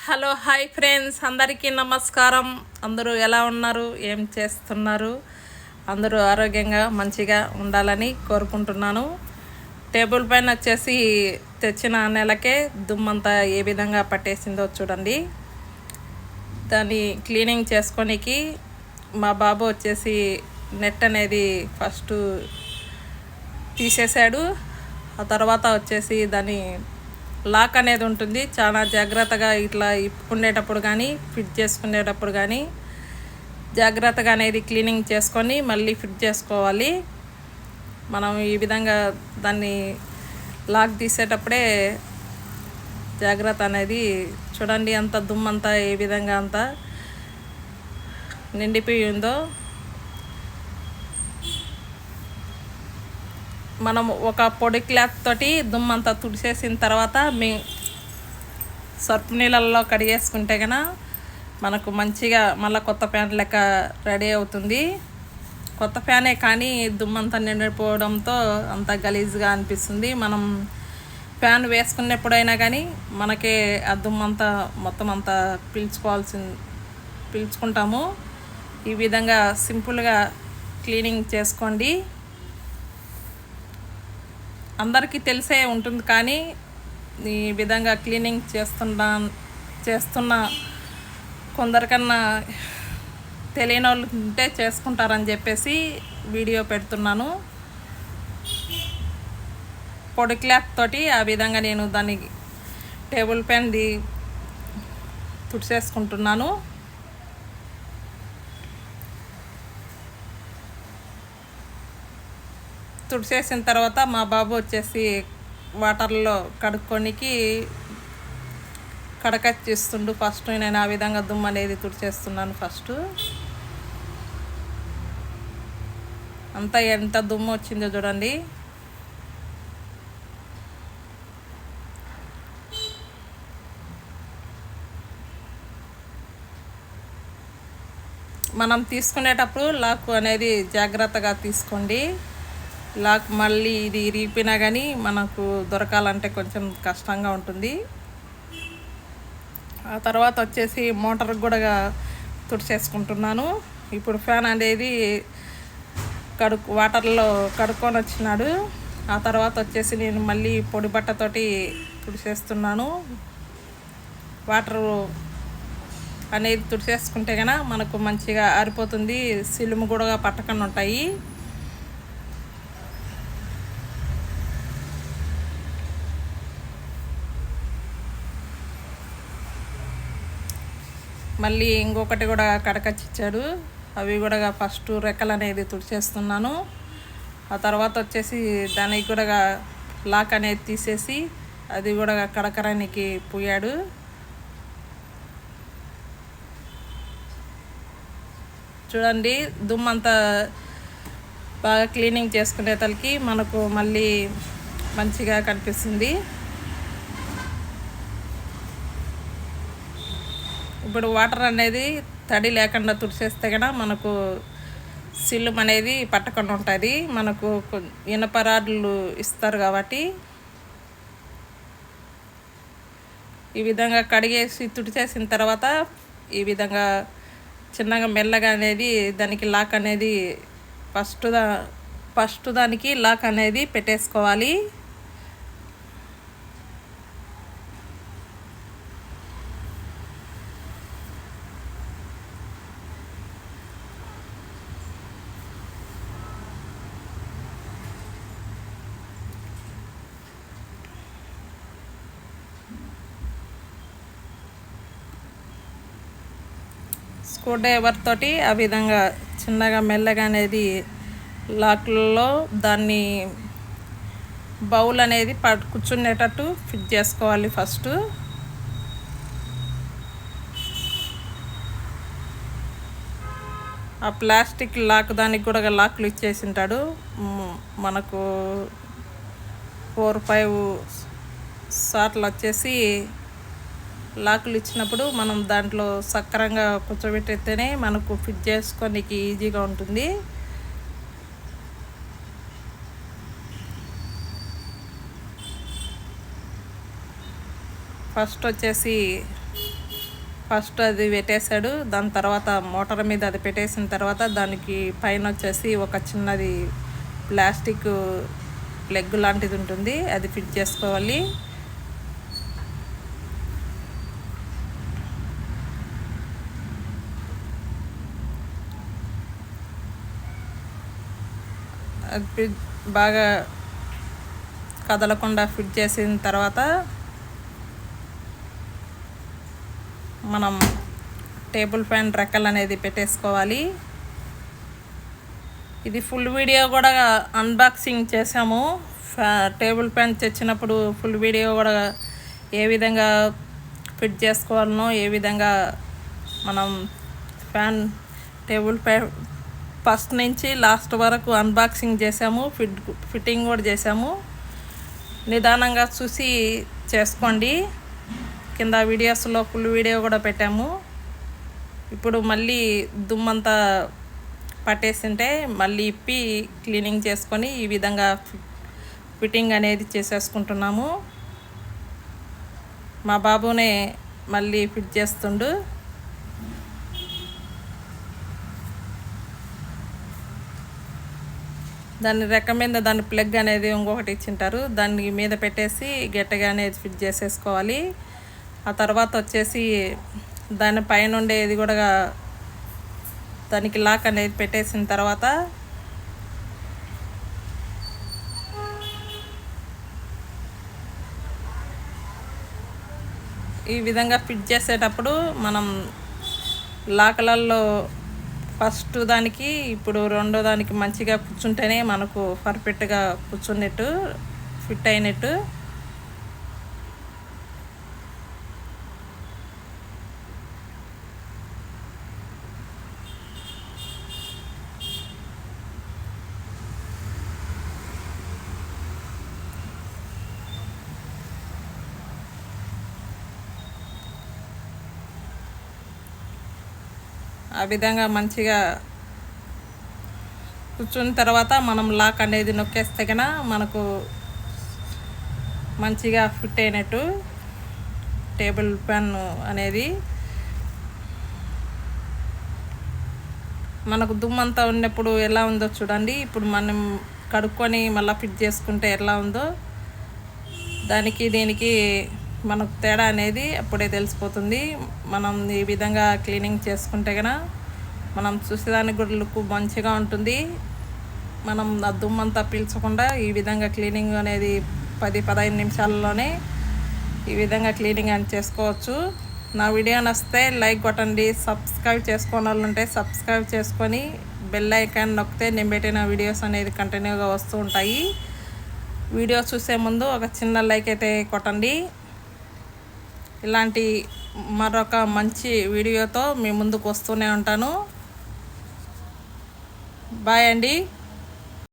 Hello hi friends, అందరికీ నమస్కారం. అందరూ ఎలా ఉన్నారు, ఏం చేస్తున్నారు? అందరూ ఆరోగ్యంగా మంచిగా ఉండాలని కోరుకుంటున్నాను. టేబుల్ పైన వచ్చేసి తెచ్చిన నెలకే దుమ్మంతా ఏ విధంగా పట్టేసిందో చూడండి. దాన్ని క్లీనింగ్ చేసుకోనికి మా బాబు వచ్చేసి నెట్ అనేది ఫస్ట్ తీసేశాడు. ఆ తర్వాత వచ్చేసి దాన్ని లాక్ అనేది ఉంటుంది. చాలా జాగ్రత్తగా ఇట్లా ఇప్పుకునేటప్పుడు కానీ ఫిట్ చేసుకునేటప్పుడు కానీ జాగ్రత్తగా అనేది క్లీనింగ్ చేసుకొని మళ్ళీ ఫిట్ చేసుకోవాలి. మనం ఈ విధంగా దాన్ని లాక్ తీసేటప్పుడే జాగ్రత్త అనేది చూడండి. అంత దుమ్మంతా ఏ విధంగా అంతా నిండిపోయి ఉందో. మనం ఒక పొడి క్లాత్ తోటి దుమ్మంతా తుడిసేసిన తర్వాత సర్ఫ్ నీళ్ళల్లో కడిగేసుకుంటే కన్నా మనకు మంచిగా మళ్ళీ కొత్త ప్యాన్ లెక్క రెడీ అవుతుంది. కొత్త ప్యానే కానీ దుమ్మంతా నిండిపోవడంతో అంత గలీజ్గా అనిపిస్తుంది. మనం ప్యాన్ వేసుకున్నప్పుడైనా కానీ మనకే ఆ దుమ్మంతా మొత్తం అంతా పీల్చుకుంటాము. ఈ విధంగా సింపుల్గా క్లీనింగ్ చేసుకోండి. అందరికీ తెలిసే ఉంటుంది, కానీ ఈ విధంగా క్లీనింగ్ చేస్తున్న కొందరికన్నా తెలియని వాళ్ళు ఉంటే చేసుకుంటారని చెప్పేసి వీడియో పెడుతున్నాను. పొడి క్లాత్ తోటి ఆ విధంగా నేను దాన్ని టేబుల్ పైనది తుడిచేసుకుంటున్నాను. తుడిచేసిన తర్వాత మా బాబు వచ్చేసి వాటర్లో కడుక్కోనికి కడకచ్చిస్తుండు. ఫస్ట్ నేను ఆ విధంగా దుమ్ము అనేది తుడిచేస్తున్నాను. ఫస్ట్ అంతా ఎంత దుమ్ము వచ్చిందో చూడండి. మనం తీసుకునేటప్పుడు లాక్ అనేది జాగ్రత్తగా తీసుకోండి. లాక్ మళ్ళీ ఇది ఇరిగిపోయినా కానీ మనకు దొరకాలంటే కొంచెం కష్టంగా ఉంటుంది. ఆ తర్వాత వచ్చేసి మోటార్ కూడా తుడిచేసుకుంటున్నాను. ఇప్పుడు ఫ్యాన్ అనేది వాటర్లో కడుక్కొని వచ్చినాడు. ఆ తర్వాత వచ్చేసి నేను మళ్ళీ పొడి బట్టతోటి తుడిచేస్తున్నాను. వాటర్ అనేది తుడిచేసుకుంటే కన్నా మనకు మంచిగా ఆరిపోతుంది. సిలుము కూడా పట్టకుండా ఉంటాయి. మళ్ళీ ఇంకొకటి కూడా కడకచ్చిచ్చాడు. అవి కూడా ఫస్ట్ రెక్కలు అనేది తుడిచేస్తున్నాను. ఆ తర్వాత వచ్చేసి దానికి కూడా లాక్ అనేది తీసేసి అది కూడా కడకరానికి పోయాడు. చూడండి, దుమ్మంతా బాగా క్లీనింగ్ చేసుకునే తలకి మనకు మళ్ళీ మంచిగా కనిపిస్తుంది. ఇప్పుడు వాటర్ అనేది తడి లేకుండా తుడిచేస్తే కన్నా మనకు సిల్లుం అనేది పట్టకుండా ఉంటుంది. మనకు ఇనప రాడ్లు ఇస్తారు కాబట్టి ఈ విధంగా కడిగేసి తుడిచేసిన తర్వాత ఈ విధంగా చిన్నగా మెల్లగా అనేది దానికి లాక్ అనేది ఫస్ట్ దానికి లాక్ అనేది పెట్టేసుకోవాలి. స్క్రూ డ్రైవర్ తోటి ఆ విధంగా చిన్నగా మెల్లగా అనేది లాక్లలో దాన్ని బౌల్ అనేది కూర్చునేటట్టు ఫిట్ చేసుకోవాలి. ఫస్ట్ ఆ ప్లాస్టిక్ లాక్ దానికి కూడా లాక్లు ఇచ్చేసింటాడు. మనకు 4-5 సార్లు వచ్చేసి లాకులు ఇచ్చినప్పుడు మనం దాంట్లో సక్రంగా కూర్చోబెట్టేస్తేనే మనకు ఫిట్ చేసుకోనికి ఈజీగా ఉంటుంది. ఫస్ట్ వచ్చేసి ఫస్ట్ అది పెట్టేశాడు. దాని తర్వాత మోటార్ మీద అది పెట్టేసిన తర్వాత దానికి పైన వచ్చేసి ఒక చిన్నది ప్లాస్టిక్ ప్లగ్ లాంటిది ఉంటుంది, అది ఫిట్ చేసుకోవాలి. అది బాగా కదలకుండా ఫిట్ చేసిన తర్వాత మనం టేబుల్ ఫ్యాన్ రెక్కలు అనేది పెట్టేసుకోవాలి. ఇది ఫుల్ వీడియో కూడా అన్బాక్సింగ్ చేసాము. టేబుల్ ఫ్యాన్ తెచ్చినప్పుడు ఫుల్ వీడియో కూడా ఏ విధంగా ఫిట్ చేసుకోవాలనో, ఏ విధంగా మనం టేబుల్ ఫ్యాన్ ఫస్ట్ నుంచి లాస్ట్ వరకు అన్బాక్సింగ్ చేసాము, ఫిట్టింగ్ కూడా చేసాము. నిదానంగా చూసి చేసుకోండి. కింద వీడియోస్లో ఫుల్ వీడియో కూడా పెట్టాము. ఇప్పుడు మళ్ళీ దుమ్మంతా పట్టేసింటే మళ్ళీ ఇప్పి క్లీనింగ్ చేసుకొని ఈ విధంగా ఫిట్టింగ్ అనేది చేసేసుకుంటున్నాము. మా బాబునే మళ్ళీ ఫిట్ చేస్తుండు. దాని రెక్క మీద దాని ప్లగ్ అనేది ఇంకొకటి ఇచ్చింటారు, దాని మీద పెట్టేసి గట్టిగా అనేది ఫిట్ చేసేసుకోవాలి. ఆ తర్వాత వచ్చేసి దాని పైన ఉండేది కూడా దానికి లాక్ అనేది పెట్టేసిన తర్వాత ఈ విధంగా ఫిట్ చేసేటప్పుడు మనం లాకలలో ఫస్ట్ దానికి ఇప్పుడు రెండో దానికి మంచిగా కూర్చుంటేనే మనకు పర్ఫెక్ట్గా కూర్చున్నట్టు, ఫిట్ అయినట్టు. ఆ విధంగా మంచిగా కూర్చున్న తర్వాత మనం లాక్ అనేది నొక్కేస్తే కన్నా మనకు మంచిగా ఫిట్ అయినట్టు టేబుల్ ఫ్యాన్ అనేది. మనకు దుమ్మంతా ఉన్నప్పుడు ఎలా ఉందో చూడండి. ఇప్పుడు మనం కడుక్కొని మళ్ళీ ఫిట్ చేసుకుంటే ఎలా ఉందో దానికి దీనికి మనకు తేడా అనేది అప్పుడే తెలిసిపోతుంది. మనం ఈ విధంగా క్లీనింగ్ చేసుకుంటే కనుక మనం చూసేదానికి కూడా లుక్ మంచిగా ఉంటుంది. మనం ఆ దుమ్మంతా పీల్చకుండా ఈ విధంగా క్లీనింగ్ అనేది 10-15 నిమిషాల్లోనే ఈ విధంగా క్లీనింగ్ అని చేసుకోవచ్చు. నా వీడియో నచ్చితే లైక్ కొట్టండి. సబ్స్క్రైబ్ చేసుకోని వాళ్ళు ఉంటే సబ్స్క్రైబ్ చేసుకొని బెల్ ఐకాన్ నొక్కితే నేను పెట్టిన వీడియోస్ అనేది కంటిన్యూగా వస్తూ ఉంటాయి. వీడియో చూసే ముందు ఒక చిన్న లైక్ అయితే కొట్టండి. ఇలాంటి మరొక మంచి వీడియోతో మీ ముందుకు వస్తూనే ఉంటాను. బాయ్ అండి.